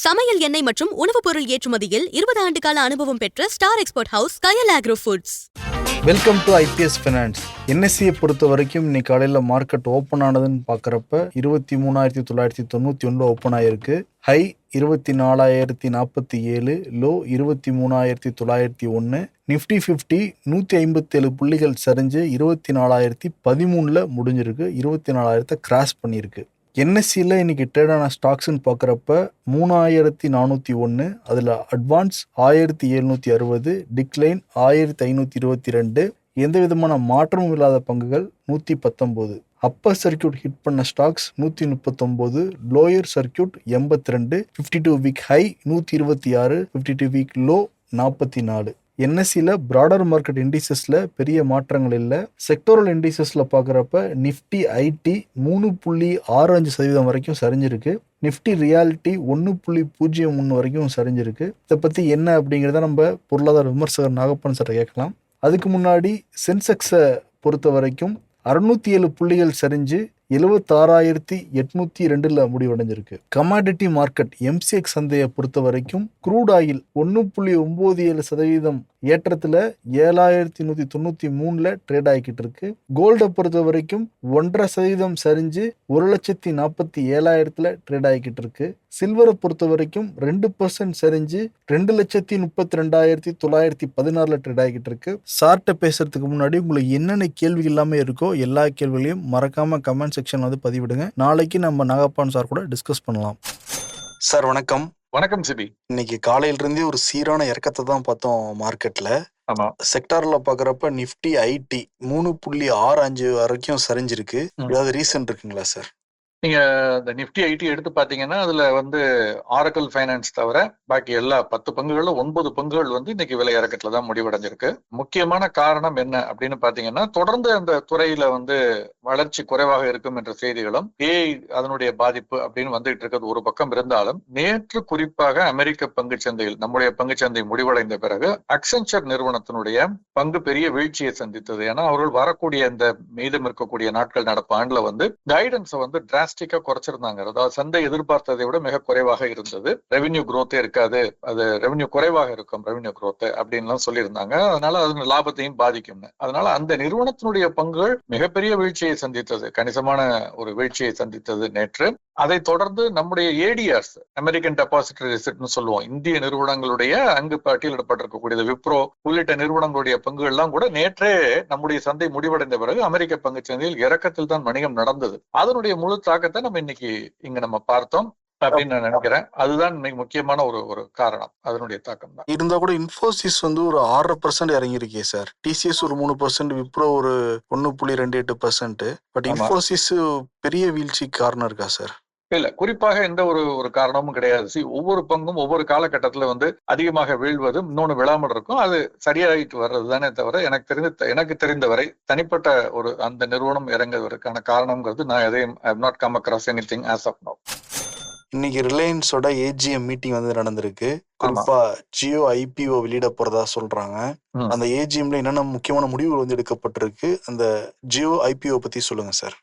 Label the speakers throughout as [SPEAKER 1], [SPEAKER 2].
[SPEAKER 1] சமையல் எண்ணெய் மற்றும் உணவுப் பொருள் ஏற்றுமதியில் 20 ஆண்டு கால அனுபவம் பெற்ற star export house Kayal agro foods.
[SPEAKER 2] Welcome to IBS finance. என்எஸ்சியை பொறுத்த வரைக்கும் இன்னைக்கு காலையில் மார்க்கெட் ஓப்பன் ஆனதுன்னு பார்க்குறப்ப 23,991 ஓப்பன் ஆகிருக்கு. High 24,047, low 23,901. நிஃப்டி 50 157 புள்ளிகள் சரிஞ்சு 24,013 முடிஞ்சிருக்கு. 24,000 கிராஸ் பண்ணியிருக்கு. என்எஸ்சியில் இன்னைக்கு ட்ரேடான ஸ்டாக்ஸ்ன்னு பார்க்குறப்ப 3,401, அதில் அட்வான்ஸ் 1,760, டிக்ளைன் 1,522, எந்த விதமான மாற்றமும் இல்லாத பங்குகள் 119. அப்பர் சர்க்கியூட் ஹிட் பண்ண stocks 139, lower circuit 82, 52 week high 126, 52 week low 44. என்எஸ்சியில் ப்ராடர் மார்க்கெட் இண்டிசஸில் பெரிய மாற்றங்கள் இல்லை. செக்டோரல் இண்டிசஸில் பார்க்குறப்ப நிஃப்டி ஐடி 3.65% வரைக்கும் சரிஞ்சிருக்கு. நிஃப்டி ரியாலிட்டி 1.03 வரைக்கும் சரிஞ்சிருக்கு. இதை பற்றி என்ன அப்படிங்கிறத நம்ம பொருளாதார விமர்சகர் நாகப்பன் சார் கேட்கலாம். அதுக்கு முன்னாடி சென்செக்ஸை பொறுத்த வரைக்கும் 607 புள்ளிகள் சரிஞ்சு 76,802 முடிவடைஞ்சிருக்கு. கமாடிட்டி மார்க்கெட் எம்சிஎக்ஸ் சந்தையை பொறுத்த வரைக்கும் க்ரூட் ஆயில் 1.97% ஏற்றத்தில் 7,193 ட்ரேட் ஆகிக்கிட்டு இருக்கு. கோல்டை பொறுத்த வரைக்கும் 1.5% சரிஞ்சு 1,47,000 ட்ரேட் ஆகிக்கிட்டு இருக்கு. சில்வரை பொறுத்த வரைக்கும் 2% சரிஞ்சு 2,32,914 ட்ரேட் ஆகிக்கிட்டு இருக்கு. சார்ட்டை பேசுறதுக்கு முன்னாடி உங்களுக்கு என்னென்ன கேள்வி இல்லாமல் இருக்கோ எல்லா கேள்விகளையும் மறக்காம கமெண்ட் செக்ஷன்ல வந்து பதிவிடுங்க. நாளைக்கு நம்ம நாகப்பான் சார் கூட டிஸ்கஸ் பண்ணலாம். சார் வணக்கம்.
[SPEAKER 3] வணக்கம் சிபி.
[SPEAKER 2] இன்னைக்கு காலையில இருந்தே ஒரு சீரான இறக்கத்தை தான் பார்த்தோம் மார்க்கெட்ல.
[SPEAKER 3] ஆமா,
[SPEAKER 2] செக்டார்ல பாக்குறப்ப நிஃப்டி ஐடி 3.65 வரைக்கும் சரிஞ்சிருக்கு. ஏதாவது ரீசன் இருக்குங்களா சார்?
[SPEAKER 3] நீங்க இந்த நிஃப்டி ஐடி எடுத்து பாத்தீங்கன்னா அதுல ஆரக்கிள் ஃபைனான்ஸ் தவிர பாக்கி எல்லா 10 பங்குகள்ல 9 பங்குகள் இன்னைக்கு விலை இறக்கத்துல தான் முடிவடைஞ்சிருக்கு. முக்கியமான காரணம் என்ன அப்படின்னு பாத்தீங்கன்னா, தொடர்ந்து அந்த துறையில வளர்ச்சி குறைவாக இருக்கும் என்ற செய்திகளும் ஏஐ அதனுடைய பாதிப்பு அப்படின்னு வந்துட்டு இருக்கிறது ஒரு பக்கம் இருந்தாலும், நேற்று குறிப்பாக அமெரிக்க பங்கு சந்தையில் நம்முடைய பங்கு சந்தை முடிவடைந்த பிறகு அக்சென்சர் நிறுவனத்தினுடைய பங்கு பெரிய வீழ்ச்சியை சந்தித்தது. ஏன்னா அவர்கள் வரக்கூடிய இந்த மீதம் இருக்கக்கூடிய நாட்கள் நடப்பு ஆண்டுல கைடன்ஸை டிராஸ்டிக்கா குறைச்சிருந்தாங்க. அதாவது சந்தை எதிர்பார்த்ததை விட மிக குறைவாக இருந்தது. ரெவென்யூ குரோத்தே இருக்காது, அது ரெவென்யூ குறைவாக இருக்கும் ரெவென்யூ குரோத் அப்படின்னு சொல்லியிருந்தாங்க. அதனால அது லாபத்தையும் பாதிக்கும். அதனால அந்த நிறுவனத்தினுடைய பங்குகள் மிகப்பெரிய வீழ்ச்சியை சந்தித்தது, கணிசமான ஒரு வீழ்ச்சியை சந்தித்தது நேற்று. அதை தொடர்ந்து நம்முடைய ஏடிஆர்ஸ், அமெரிக்கன் டெபாசிட்டரி ரிசிப்ட்னு சொல்லுவோம், இந்திய நிறுவனங்களுடைய அங்கு பட்டியலிடப்பட்டிருக்கக்கூடிய விப்ரோ உள்ளிட்ட நிறுவனங்களுடைய பங்குகள் எல்லாம் கூட நேற்றே நம்முடைய சந்தை முடிவடைந்த பிறகு அமெரிக்க பங்கு சந்தையில் இறக்கத்தில் தான் வணிகம் நடந்தது. அதனுடைய முழு தாக்கத்தை நம்ம இன்னைக்கு இங்க பார்த்தோம் அப்படின்னு நான் நினைக்கிறேன். அதுதான் மிக முக்கியமான ஒரு காரணம், அதனுடைய தாக்கம் தான்.
[SPEAKER 2] இருந்தா கூட இன்ஃபோசிஸ் ஒரு 6% இறங்கியிருக்கே சார். டிசிஎஸ் ஒரு 3%, விப்ரோ ஒரு 1.28%. பட் இன்ஃபோசிஸ் பெரிய வீழ்ச்சி காரணம் இருக்கா சார்?
[SPEAKER 3] இல்ல, குறிப்பாக எந்த ஒரு காரணமும் கிடையாது. ஒவ்வொரு பங்கும் ஒவ்வொரு காலகட்டத்துல அதிகமாக வீழ்வது, இன்னொன்னு விழாமல் இருக்கும். அது சரியாயிட்டு வர்றது தானே தவிர எனக்கு தெரிந்தவரை தனிப்பட்ட அந்த நிறுவனம் இறங்குவதற்கான காரணம்ங்கிறது நான் எதையும் I have not come across anything as of now.
[SPEAKER 2] இன்னைக்கு ரிலையன்ஸோட ஏஜிஎம் மீட்டிங் நடந்திருக்கு. குறிப்பா ஜியோ ஐபிஓ வெளியிட போறதா சொல்றாங்க. அந்த ஏஜிஎம்ல என்னென்ன முக்கியமான முடிவுகள் எடுக்கப்பட்டிருக்கு, அந்த ஜியோ ஐபிஓ பத்தி சொல்லுங்க சார்.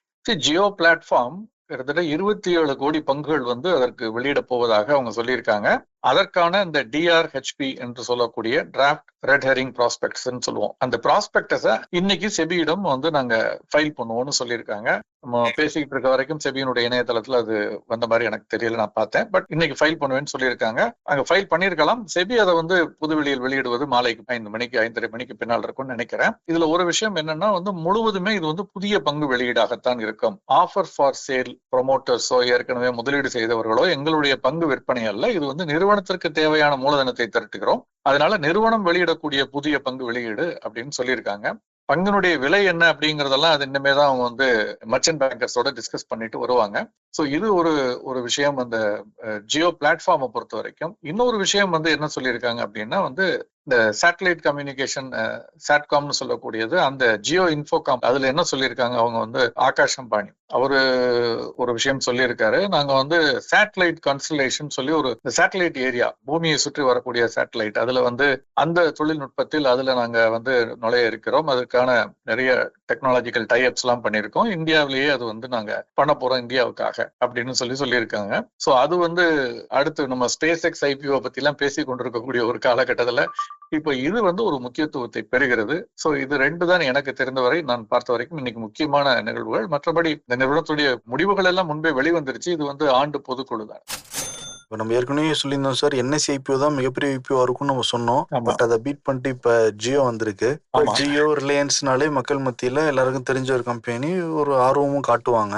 [SPEAKER 3] ஜியோ பிளாட்ஃபார்ம் கிட்டத்தட்ட 27 கோடி பங்குகள் அதற்கு வெளியிட போவதாக அவங்க சொல்லியிருக்காங்க. அதற்கான இந்த டிஆர்ஹெச்பி என்று சொல்லக்கூடிய டிராஃப்ட் ரெட் ஹெரிங் ப்ராஸ்பெக்ட்ஸ் சொல்லுவோம், அந்த ப்ராஸ்பெக்டஸை இன்னைக்கு செபியிடம் நாங்க ஃபைல் பண்ணுவோம்னு சொல்லியிருக்காங்க. நம்ம பேசிக்கிட்டு இருக்க வரைக்கும் செபியினுடைய இணையதளத்துல அது வந்த மாதிரி எனக்கு தெரியல, நான் பார்த்தேன். பட் இன்னைக்கு ஃபைல் பண்ணுவேன்னு சொல்லியிருக்காங்க. அங்க ஃபைல் பண்ணிருக்கலாம். செபி அதை புதுவெளியில் வெளியிடுவது மாலைக்கு 5 மணிக்கு 5:30 மணிக்கு பின்னால் இருக்கும்னு நினைக்கிறேன். இதுல ஒரு விஷயம் என்னன்னா, முழுவதுமே இது புதிய பங்கு வெளியீடாகத்தான் இருக்கும். ஆஃபர் ஃபார் சேல் ப்ரொமோட்டர்ஸோ ஏற்கனவே முதலீடு செய்தவர்களோ எங்களுடைய பங்கு விற்பனை அல்ல. இது நிறுவனத்திற்கு தேவையான மூலதனத்தை திரட்டுகிறோம். அதனால நிறுவனம் வெளியிடக்கூடிய புதிய பங்கு வெளியீடு அப்படின்னு சொல்லியிருக்காங்க. பங்கினுடைய விலை என்ன அப்படிங்கறதெல்லாம் அது இன்னமே தான் அவங்க மர்ச்சன்ட் பேங்கர்ஸோட டிஸ்கஸ் பண்ணிட்டு வருவாங்க. ஸோ இது ஒரு விஷயம் அந்த ஜியோ பிளாட்ஃபார்மை பொறுத்த வரைக்கும். இன்னொரு விஷயம் என்ன சொல்லியிருக்காங்க அப்படின்னா, இந்த சேட்டலைட் கம்யூனிகேஷன் சாட்காம்னு சொல்லக்கூடியது, அந்த ஜியோ இன்ஃபோகாம், அதுல என்ன சொல்லியிருக்காங்க அவங்க ஆகாஷ் அம்பானி ஒரு விஷயம் சொல்லியிருக்காரு. நாங்க சேட்டலைட் கான்ஸ்டலேஷன் சொல்லி ஒரு சேட்டலைட் ஏரியா, பூமியை சுற்றி வரக்கூடிய சேட்டலைட், அதுல அந்த தொழில்நுட்பத்தில் அதுல நாங்க நுழைய இருக்கிறோம். அதுக்கான நிறைய டெக்னாலஜிக்கல் டைப்ஸ் எல்லாம் பண்ணியிருக்கோம். இந்தியாவிலேயே அது நாங்க பண்ண போறோம் இந்தியாவுக்காக அப்படின்னு சொல்லியிருக்காங்க. சோ அது வந்து அடுத்து நம்ம ஸ்பேஸ் எக்ஸ் ஐபிஓ பத்தி எல்லாம் பேசி கொண்டிருக்கக்கூடிய ஒரு காலகட்டத்துல இப்ப இது வந்து ஒரு முக்கியத்துவத்தை பெறுகிறது. சோ இது ரெண்டு தான் எனக்கு தெரிந்தவரை நான் பார்த்த வரைக்கும் இன்னைக்கு முக்கியமான நிகழ்வுகள். மற்றபடி இந்த நிறுவனத்துடைய முடிவுகள் எல்லாம் முன்பே வெளிவந்துருச்சு. இது வந்து ஆண்டு பொதுக்குழு தான்.
[SPEAKER 2] இப்போ நம்ம ஏற்கனவே சொல்லியிருந்தோம் சார், என்எஸ்சி ஐபிஓ தான் மிகப்பெரிய ஐபிஓ இருக்கும்னு நம்ம சொன்னோம்.
[SPEAKER 3] ஆமா.
[SPEAKER 2] பட் அதை பீட் பண்ணிட்டு இப்போ ஜியோ வந்திருக்கு.
[SPEAKER 3] ஆமா.
[SPEAKER 2] ஜியோ ரிலையன்ஸ்னாலே மக்கள் மத்தியில எல்லாருக்கும் தெரிஞ்ச ஒரு கம்பெனி, ஒரு ஆர்வமும் காட்டுவாங்க.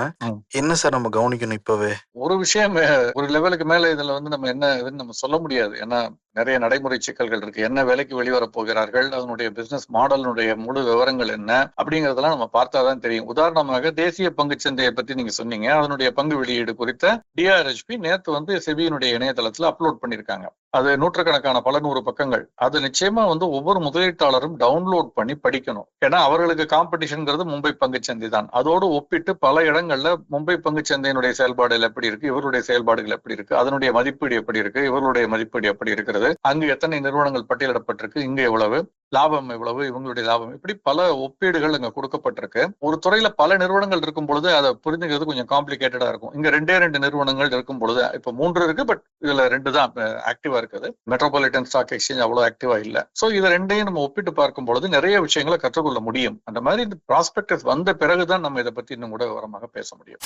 [SPEAKER 2] என்ன சார் நம்ம கவனிக்கணும் இப்பவே?
[SPEAKER 3] ஒரு விஷயம் ஒரு லெவலுக்கு மேல இதுல வந்து நம்ம என்ன இதுன்னு நம்ம சொல்ல முடியாது. ஏன்னா நிறைய நடைமுறை சிக்கல்கள் இருக்கு. என்ன விலைக்கு வெளிவர போகிறார்கள், அதனுடைய பிசினஸ் மாடலினுடைய முழு விவரங்கள் என்ன அப்படிங்கறதெல்லாம் நம்ம பார்த்தாதான் தெரியும். உதாரணமாக தேசிய பங்கு சந்தையை பத்தி நீங்க சொன்னீங்க. அதனுடைய பங்கு வெளியீடு குறித்த டிஆர்ஹெச்பி நேத்து வந்து செபியினுடைய இணையதளத்துல அப்லோட் பண்ணிருக்காங்க. அது நூற்றுக்கணக்கான பல 100 பக்கங்கள். அது நிச்சயமா வந்து ஒவ்வொரு முதலீட்டாளரும் டவுன்லோட் பண்ணி படிக்கணும். ஏன்னா அவர்களுக்கு காம்படிஷன்ங்கிறது மும்பை பங்குச்சந்தை தான். அதோடு ஒப்பிட்டு பல இடங்கள்ல மும்பை பங்குச்சந்தையினுடைய செயல்பாடுகள் எப்படி இருக்கு, இவருடைய செயல்பாடுகள் எப்படி இருக்கு, அதனுடைய மதிப்பீடு எப்படி இருக்கு, இவர்களுடைய மதிப்பீடு எப்படி இருக்கிறது, அங்கு எத்தனை நிறுவனங்கள் பட்டியலிடப்பட்டிருக்கு, இங்க எவ்வளவு லாபம், எவ்வளவு இவங்களுடைய லாபம், இப்படி பல ஒப்பீடுகள் அங்க கொடுக்கப்பட்டிருக்கு. ஒரு துறையில பல நிறுவனங்கள் இருக்கும் பொழுது அதை புரிஞ்சுக்கிறது கொஞ்சம் காம்ப்ளிகேட்டடா இருக்கும். இங்க 2 நிறுவனங்கள் இருக்கும் பொழுது இப்ப 3 இருக்கு, பட் இதுல 2 தான் ஆக்டிவா இருக்குது. மெட்ரோபாலிட்டன் ஸ்டாக் எக்ஸ்சேஞ்ச் அவ்வளவு ஆக்டிவா இல்ல. சோ இதை ரெண்டையும் நம்ம ஒப்பிட்டு பார்க்கும் பொழுது நிறைய விஷயங்களை கற்றுக்கொள்ள முடியும். அந்த மாதிரி இந்த ப்ராஸ்பெக்டஸ் வந்த பிறகுதான் நம்ம இதை பத்தி இன்னும் கூட விவரமாக பேச முடியும்.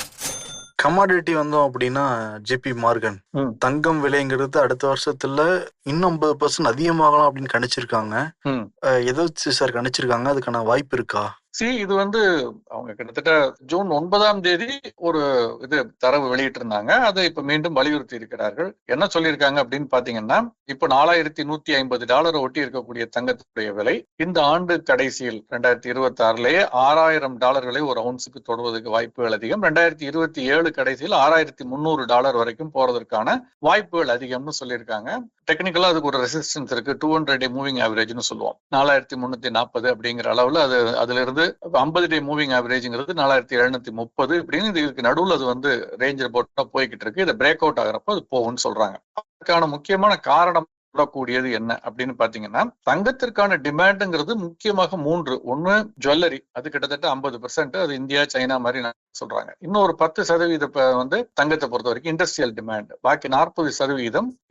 [SPEAKER 2] கமாடிட்டி வந்தோம் அப்படின்னா ஜேபி மார்கன் தங்கம் விலைங்கிறது அடுத்த வருஷத்துல இன்னும் 50% அதிகமாகலாம் அப்படின்னு கணிச்சிருக்காங்க. எதை வச்சு சார் கணிச்சிருக்காங்க? அதுக்கான வாய்ப்பு இருக்கா?
[SPEAKER 3] இது வந்து அவங்க கிட்டத்தட்ட ஜூன் 9ஆம் தேதி ஒரு இது தரவு வெளியிட்டு இருந்தாங்க. அதை இப்ப மீண்டும் வலியுறுத்தி இருக்கிறார்கள். என்ன சொல்லியிருக்காங்க அப்படின்னு பாத்தீங்கன்னா, இப்ப $4150 ஒட்டி இருக்கக்கூடிய தங்கத்துடைய விலை இந்த ஆண்டு கடைசியில் 2026லயே $6000 ஒரு அவுன்ஸுக்கு தொடுவதற்கு வாய்ப்புகள் அதிகம். 2027 கடைசியில் $6300 வரைக்கும் போறதற்கான வாய்ப்புகள் அதிகம்னு சொல்லியிருக்காங்க. டெக்னிக்கலா அதுக்கு ஒரு ரெசிஸ்டன்ஸ் இருக்கு. 200 டே மூவிங் ஆவரேஜ்னு சொல்லுவோம். 4340 அப்படிங்கிற அளவுல அதுல இருந்து 50 டே மூவிங் ஆவரேஜ்ங்கிறது 4730 இப்படின்னு இதுக்கு நடுவில் அது வந்து ரேஞ்சர் போட்டா போய்கிட்டு இருக்கு. இதை பிரேக் அவுட் ஆகிறப்ப அது போகும்னு சொல்றாங்க. அதுக்கான முக்கியமான காரணம் கூடியது என்ன அப்படின்னு பாத்தீங்கன்னா, தங்கத்திற்கான டிமாண்டுங்கிறது முக்கியமாக 3. ஒண்ணு ஜுவல்லரி, அது கிட்டத்தட்ட 50%. அது இந்தியா, சைனா மாதிரி சொல்றாங்க. இன்னொரு 10% வந்து தங்கத்தை பொறுத்த வரைக்கும் இண்டஸ்ட்ரியல் டிமாண்ட். பாக்கி 40%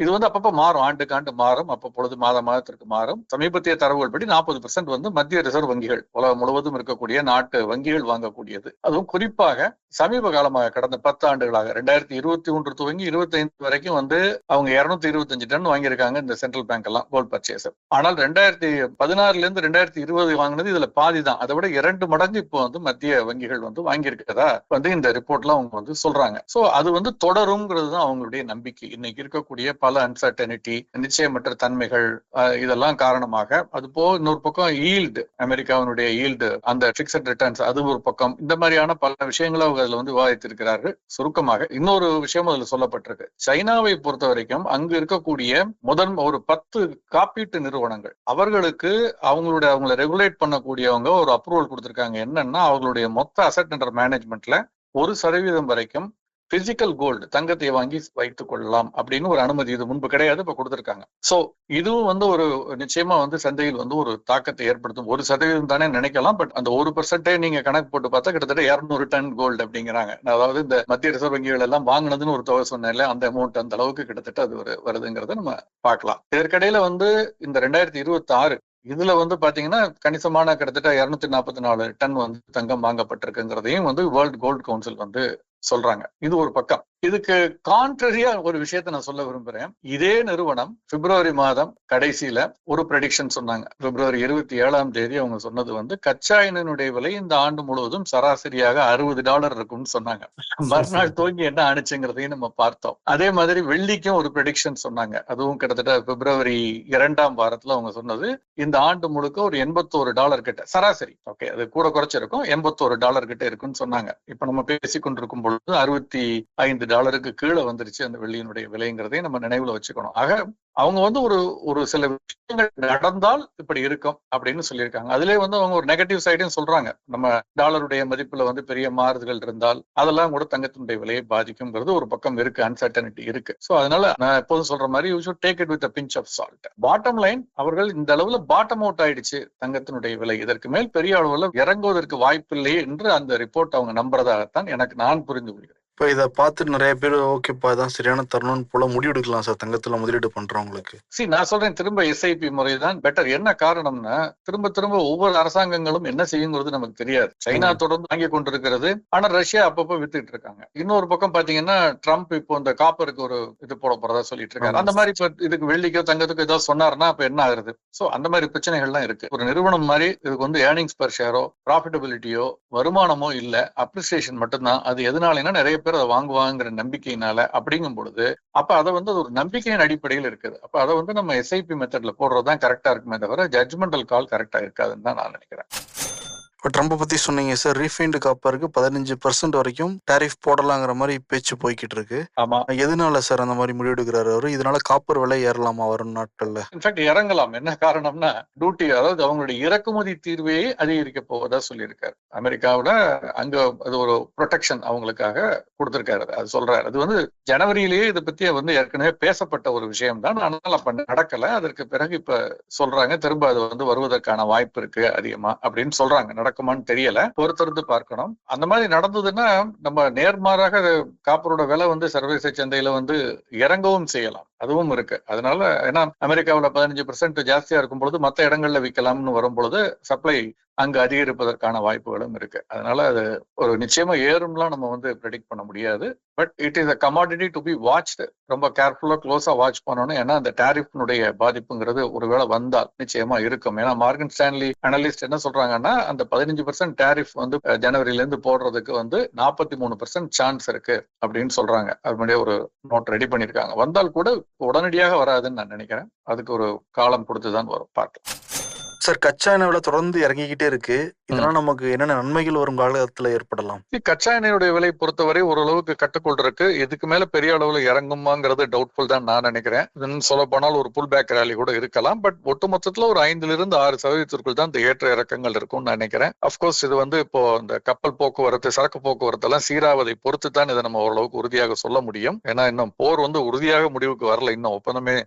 [SPEAKER 3] இது வந்து அப்பப்ப மாறும், ஆண்டுக்கு ஆண்டு மாறும், அப்பொழுது மாதத்திற்கு மாறும். சமீபத்திய தரவுகள் படி 40% வந்து மத்திய ரிசர்வ் வங்கிகள், உலகம் முழுவதும் இருக்கக்கூடிய நாட்டு வங்கிகள் வாங்கக்கூடியது. அதுவும் குறிப்பாக சமீப காலமாக கடந்த 10 ஆண்டுகளாக 2021 துவங்கி 25 வரைக்கும் வந்து அவங்க 225 டன் வாங்கியிருக்காங்க இந்த சென்ட்ரல் பேங்க் எல்லாம் கோல்ட் பர்ச்சேஸ். ஆனால் 2016 இருந்து 2020 வாங்கினது இதுல பாதி தான். அதை விட 2 மடங்கு இப்போ வந்து மத்திய வங்கிகள் வந்து வாங்கியிருக்கிறதா வந்து இந்த ரிப்போர்ட்ல அவங்க வந்து சொல்றாங்க. சோ அது வந்து தொடரும்ங்கிறது தான் அவங்களுடைய நம்பிக்கை. இன்னைக்கு இருக்கக்கூடிய பல அன்சர்டனிட்டி, நிச்சயமற்ற தன்மைகள், இதெல்லாம் காரணமாக. அது போக இன்னொரு பக்கம் ஈல்டு, அமெரிக்காவினுடைய ஈல்டு, அந்த பிக்ஸட் ரிட்டர்ன்ஸ், அது ஒரு பக்கம். இந்த மாதிரியான பல விஷயங்களை அவங்க அதுல வந்து விவாதித்திருக்கிறார்கள். சுருக்கமாக இன்னொரு விஷயம் அதுல சொல்லப்பட்டிருக்கு. சைனாவை பொறுத்த வரைக்கும் அங்கு இருக்கக்கூடிய ஒரு 10 காப்பீட்டு நிறுவனங்கள், அவர்களுக்கு அவங்களை ரெகுலேட் பண்ணக்கூடியவங்க ஒரு அப்ரூவல் கொடுத்திருக்காங்க. என்னன்னா, அவங்களுடைய மொத்த அசெட் அண்டர் மேனேஜ்மெண்ட்ல 1% வரைக்கும் பிசிக்கல் கோல்டு, தங்கத்தை வாங்கி வைத்துக் கொள்ளலாம் அப்படின்னு ஒரு அனுமதி இது முன்பு கிடையாது, இப்ப கொடுத்திருக்காங்க. சோ இதுவும் வந்து ஒரு நிச்சயமா வந்து சந்தையில் வந்து ஒரு தாக்கத்தை ஏற்படுத்தும். 1% தானே நினைக்கலாம், பட் அந்த 1% நீங்க கணக்கு போட்டு பார்த்தா கிட்டத்தட்ட 200 டன் கோல்டு அப்படிங்கிறாங்க. அதாவது இந்த மத்திய ரிசர்வ் வங்கிகள் எல்லாம் வாங்கினதுன்னு ஒரு தொகை சொன்னேன்ல, அந்த அமௌண்ட் அந்த அளவுக்கு கிட்டத்தட்ட அது ஒரு வருதுங்கிறத நம்ம பார்க்கலாம். இதற்கிடையில வந்து இந்த 2026 இதுல வந்து பாத்தீங்கன்னா கணிசமான கிட்டத்தட்ட 244 டன் வந்து தங்கம் வாங்கப்பட்டிருக்குங்கிறதையும் வந்து வேர்ல்ட் கோல்டு கவுன்சில் வந்து சொல்றாங்க. இது ஒரு பக்கம். இதுக்கு கான்ட்ரரியா ஒரு விஷயத்தை நான் சொல்ல விரும்புறேன். இதே நிறுவனம் பிப்ரவரி மாதம் கடைசியில ஒரு ப்ரெடிக்ஷன் சொன்னாங்க. பிப்ரவரி 27ஆம் தேதி அவங்க சொன்னது வந்து கச்சா எண்ணெயினுடைய விலை இந்த ஆண்டு முழுவதும் சராசரியாக $60 இருக்கும்னு சொன்னாங்க. மறுநாள் துவங்கி என்ன ஆனிச்சுங்கிறதையும் நம்ம பார்த்தோம். அதே மாதிரி வெள்ளிக்கும் ஒரு ப்ரெடிக்ஷன் சொன்னாங்க. அதுவும் கிட்டத்தட்ட பிப்ரவரி 2ஆம் வாரத்துல அவங்க சொன்னது இந்த ஆண்டு முழுக்க ஒரு $81 கிட்ட சராசரி. ஓகே, அது கூட குறைச்சிருக்கும், $81 கிட்ட இருக்குன்னு சொன்னாங்க. இப்ப நம்ம பேசிக்கொண்டிருக்கும் பொழுது $65 கீழே வந்துருச்சு அந்த வெள்ளியினுடைய விலைங்கிறதையும் நம்ம நினைவுல வச்சுக்கணும். ஆக அவங்க வந்து ஒரு சில விஷயங்கள் நடந்தால் இப்படி இருக்கும் அப்படின்னு சொல்லியிருக்காங்க. அதுலேயே வந்து அவங்க ஒரு நெகட்டிவ் சைடும் சொல்றாங்க. நம்ம டாலருடைய மதிப்புல வந்து பெரிய மாறுதல்கள் இருந்தால் அதெல்லாம் கூட தங்கத்தினுடைய விலையை பாதிக்கும்ங்கிறது ஒரு பக்கம் இருக்கு, அன்சர்டனிட்டி இருக்கு. சோ அதனால நான் எப்போதும் சொல்ற மாதிரி you should take it with a pinch of salt. Bottom line, அவர்கள் இந்த அளவுல பாட்டம் அவுட் ஆயிடுச்சு தங்கத்தினுடைய விலை, இதற்கு மேல் பெரிய அளவுல இறங்குவதற்கு வாய்ப்பில்லை என்று அந்த ரிப்போர்ட் அவங்க நம்புறதாகத்தான் நான் புரிந்து கொள்கிறேன்.
[SPEAKER 2] இப்போ இதை பார்த்து நிறைய பேர் ஓகேப்பா இதான் சரியான தருணம்னு போல முடிவெடுக்கலாம் சார் தங்கத்தில் முதலீடு பண்றவங்களுக்கு.
[SPEAKER 3] நான் சொல்றேன் திரும்ப எஸ்ஐபி முறை தான் பெட்டர். என்ன காரணம்னா திரும்ப திரும்ப ஒவ்வொரு அரசாங்கங்களும் என்ன செய்யுங்கிறது நமக்கு தெரியாது. சைனா தொடர்ந்து வாங்கி கொண்டிருக்கிறது, ஆனா ரஷ்யா அப்பப்போ வித்துட்டு இருக்காங்க. இன்னொரு பக்கம் பாத்தீங்கன்னா ட்ரம்ப் இப்போ இந்த காப்பருக்கு ஒரு இது போட போறதா சொல்லிட்டு இருக்காரு. அந்த மாதிரி இப்ப இதுக்கு வெள்ளிக்கோ தங்கத்துக்கோ ஏதாவது சொன்னாருன்னா அப்ப என்ன ஆகுறது? சோ அந்த மாதிரி பிரச்சனைகள்லாம் இருக்கு. ஒரு நிறுவனம் மாதிரி இதுக்கு வந்து ஏர்னிங்ஸ் பர் ஷேரோ ப்ராஃபிட்டபிலிட்டியோ வருமானமோ இல்ல, அப்ரிசியேஷன் மட்டும்தான். அது எதனாலனா நிறைய பேர் அதை வாங்குவாங்கிற நம்பிக்கையினால. அப்படிங்கும் பொழுது அப்ப அதை வந்து ஒரு நம்பிக்கையின் அடிப்படையில் இருக்குது. அப்ப அதை வந்து நம்ம எஸ்ஐபி மெத்தட்ல போடுறதுதான் கரெக்டா இருக்குமே தவிர ஜட்ஜ்மெண்டல் கால் கரெக்டா இருக்காதுன்னு தான் நான் நினைக்கிறேன்.
[SPEAKER 2] இப்போ ட்ரம்ப்பை பற்றி சொன்னீங்க சார், ரீஃபைண்டு காப்பருக்கு 15% வரைக்கும் டேரிஃப் போடலாங்கிற மாதிரி பேச்சு போய்கிட்டு இருக்கு.
[SPEAKER 3] ஆமா,
[SPEAKER 2] எதனால சார் அந்த மாதிரி முடிவெடுக்கிறாரு அவரு? இதனால காப்பர் விலை ஏறலாமா வரும் நாட்கள்ல?
[SPEAKER 3] இன்ஃபேக்ட் இறங்கலாம். என்ன காரணம்னா டியூட்டி, அதாவது அவங்களுடைய இறக்குமதி தீர்வையே அதிகரிக்க போவதா சொல்லியிருக்காரு. அமெரிக்காவில அங்க அது ஒரு ப்ரொடெக்ஷன் அவங்களுக்காக கொடுத்திருக்காரு. அது சொல்றாரு. அது வந்து ஜனவரியிலேயே இதை பத்தி வந்து ஏற்கனவே பேசப்பட்ட ஒரு விஷயம் தான். ஆனால் அப்ப நடக்கல. அதற்கு பிறகு இப்ப சொல்றாங்க திரும்ப அது வந்து வருவதற்கான வாய்ப்பு இருக்கு அதிகமா அப்படின்னு சொல்றாங்க. நடக்குமான்னு தெரியல, பொறுத்திருந்து பார்க்கணும். அந்த மாதிரி நடந்ததுன்னா நம்ம நேர்மாறாக காப்பரோட விலை வந்து சர்வதேச சந்தையில வந்து இறங்கவும் செய்யலாம். அதுவும் இருக்கு. அதனால ஏன்னா அமெரிக்காவில் 15% ஜாஸ்தியா இருக்கும் பொழுது மற்ற இடங்கள்ல விற்கலாம்னு வரும் பொழுது சப்ளை அங்கு அதிகரிப்பதற்கான வாய்ப்புகளும் இருக்கு. அதனால அது ஒரு நிச்சயமா ஏறும்லாம் நம்ம வந்து ப்ரெடிக்ட் பண்ண முடியாது. But it is a commodity to be watched. ரொம்ப கேர்ஃபுல்லா க்ளோஸா வாட்ச் பண்ணணும். ஏன்னா அந்த டேரிஃப்னுடைய பாதிப்புங்கிறது ஒருவேளை வந்தால் நிச்சயமா இருக்கும். ஏன்னா மார்கன் ஸ்டான்லி அனலிஸ்ட் என்ன சொல்றாங்கன்னா அந்த 15% டேரிஃப் வந்து ஜனவரியில இருந்து போடுறதுக்கு வந்து 43% சான்ஸ் இருக்கு அப்படின்னு சொல்றாங்க. அது முன்னாடியே ஒரு நோட் ரெடி பண்ணிருக்காங்க. வந்தால் கூட உடனடியாக வராதுன்னு நான் நினைக்கிறேன். அதுக்கு ஒரு காலம் கொடுத்துதான் வரும், பார்க்கலாம்.
[SPEAKER 2] சார், கச்சா எண்ணெய் விலை தொடர்ந்து இறங்கிக்கிட்டே இருக்கு. இதனால நமக்கு என்னென்ன நன்மைகள் வரும் காலகட்டத்தில் ஏற்படலாம்?
[SPEAKER 3] கச்சா எண்ணெயுடைய விலை பொறுத்தவரை ஓரளவுக்கு கட்டுக்குள் இருக்கு. இதுக்கு மேல பெரிய அளவுல இறங்குமாங்கிறது டவுட்ஃபுல் தான் நான் நினைக்கிறேன். சொல்ல போனால் ஒரு புல் பேக் ரேலி கூட இருக்கலாம். பட் ஒட்டுமொத்தத்துல ஒரு 5-6% தான் இந்த ஏற்ற இறக்கங்கள் இருக்கும்னு நினைக்கிறேன். அப்கோர்ஸ் இது வந்து இப்போ இந்த கப்பல் போக்குவரத்து, சரக்கு போக்குவரத்து எல்லாம் சீராவதை பொறுத்து தான் இதை நம்ம ஓரளவுக்கு உறுதியாக சொல்ல முடியும். ஏன்னா இன்னும் போர் வந்து உறுதியாக முடிவுக்கு வரல, இன்னும் ஒப்பந்தமே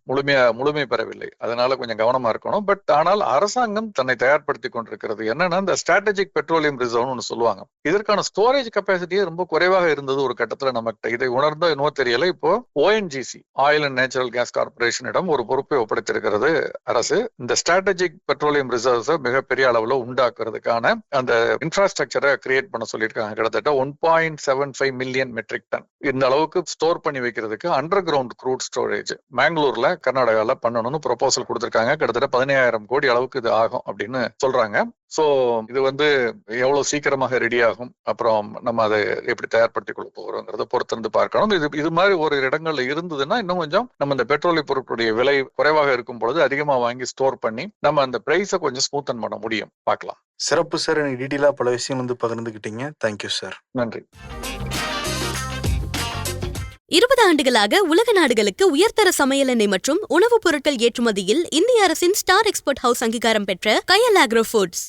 [SPEAKER 3] முழுமை பெறவில்லை. அதனால கொஞ்சம் கவனமா இருக்கணும். பட் ஆனால் அரசாங்கம் தன்னை தயார்படுத்தி கொண்டிருக்கிறது. என்னன்னா இந்த ஸ்ட்ராட்டஜிக் பெட்ரோலியம் ரிசர்வ்னு ஒன்று சொல்லுவாங்க. இதற்கான ஸ்டோரேஜ் கெப்பாசிட்டியே ரொம்ப குறைவாக இருந்தது ஒரு கட்டத்துல. நமக்கு இதை உணர்ந்தோ இன்னும் தெரியல. இப்போ ONGC oil and natural gas கார்பரேஷனிடம் ஒரு பொறுப்பை ஒப்படைத்திருக்கிறது அரசு. இந்த ஸ்ட்ராட்டஜிக் பெட்ரோலியம் ரிசர்வ்ஸை மிகப்பெரிய அளவுல உண்டாக்குறதுக்கான அந்த இன்ஃப்ராஸ்ட்ரக்சரை கிரியேட் பண்ண சொல்லியிருக்காங்க. கிட்டத்தட்ட 1.75 மில்லியன் மெட்ரிக் டன் இந்த அளவுக்கு ஸ்டோர் பண்ணி வைக்கிறதுக்கு அண்டர் கிரவுண்ட் க்ரூட் ஸ்டோரேஜ் பெங்களூர்ல, கர்நாடகால பண்ணணும்னு ப்ரொபோசல் கொடுத்திருக்காங்க. கிட்டத்தட்ட 15,000 கோடி அளவுக்கு இது ஆகும் அப்படின்னு சொல்றாங்க. சோ இது வந்து எவ்வளவு சீக்கிரமாக ரெடி ஆகும், அப்புறம் நம்ம அதை எப்படி தயார்படுத்திக் கொள்ள போகிறோங்கிறத பொறுத்திருந்து பார்க்கணும். இது மாதிரி ஒரு இடங்கள்ல இருந்ததுன்னா இன்னும் கொஞ்சம் நம்ம இந்த பெட்ரோலிய பொருட்களுடைய விலை குறைவாக இருக்கும் பொழுது அதிகமா வாங்கி ஸ்டோர் பண்ணி நம்ம அந்த பிரைஸை கொஞ்சம் ஸ்மூத்தன் பண்ண முடியும். பார்க்கலாம்.
[SPEAKER 2] சிறப்பு சார், எனக்கு டீட்டெயிலா பல விஷயம் வந்து பகிர்ந்துக்கிட்டீங்க. Thank you sir.
[SPEAKER 3] நன்றி.
[SPEAKER 1] 20 ஆண்டுகளாக உலக நாடுகளுக்கு உயர்தர சமையல் எண்ணெய் மற்றும் உணவுப் பொருட்கள் ஏற்றுமதியில் இந்திய அரசின் ஸ்டார் எக்ஸ்போர்ட் ஹவுஸ் அங்கீகாரம் பெற்ற கயல் ஆக்ரோ ஃபுட்ஸ்.